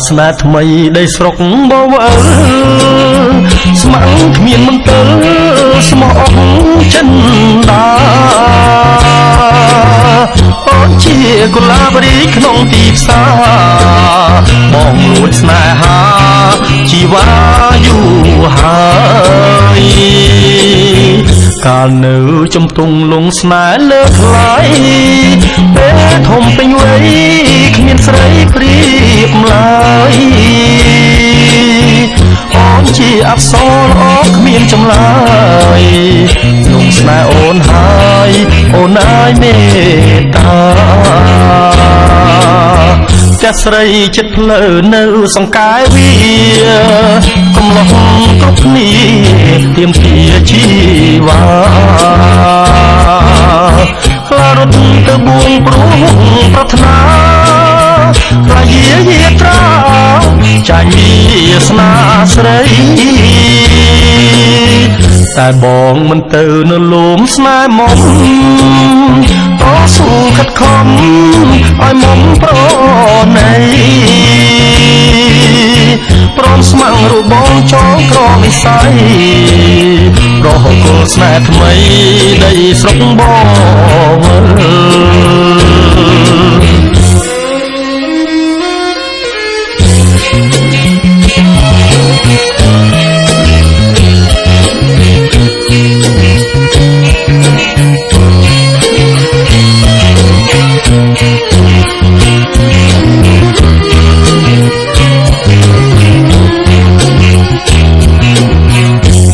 ស្នេហ៍ថ្មីដីស្រុកបវើស្ម័គ្រគ្មានមន្ទិលស្មោះអស់ចិនដាអូនជាកុលាបរីក្នុងទីផ្សារបងលួចស្នេហាជីវ៉ាយូរហើយកាលនៅចំទង់លងស្នេហ៍លើថ្លៃពេលធំពេញវ័យគ្មានស្រីព្រៀបឡើយអូនជាអប្សរល្អគ្មានចម្លើយលងស្នេហ៍អូនហើយអូនអើយមេត្តាចាស់ស្រីចិត្តភ្លើនៅសង្កែវាកំឡុងគ្រប់គ្នាទៀមទាជីវ៉ាខ្លារត់ទៅបួងព្រោះប្រាថ្នាខ្លាយាយាត្រាចាញ់វាស្នាស្រីតែបងមិនទៅនៅលំស្នេហ៍មុំតស៊ូខិតខំឲ្យមុំប្រណីព្រមស្ម័គ្ររូបបងចងក្រនិស័យរហូតគល់ស្នេហ៍ថ្មីដីស្រុកបវើ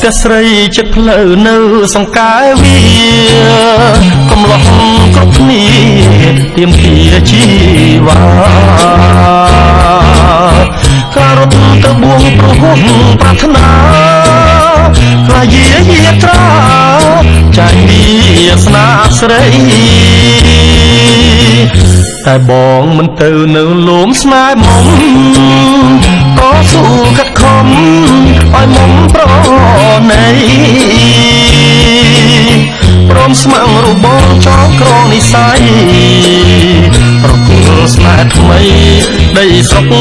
តែស្រីចិត្តភ្លើនៅសង្កែវាកំឡុងគ្រប់គ្នាទៀមទាជីវ៉ាការរត់ទៅបួងព្រោះប្រាថ្នាខ្លាយាយាត្រាចាញ់វាស្នាស្រីតែបងមិនទៅនៅលំស្នេហ៍មុំតស៊ូខិតខំឲ្យមុំប្រណីព្រមស្ម័គ្ររូបបងចងក្រងនិស័យប្រគល់ស្នេហ៍ថ្មីដីស្រុកប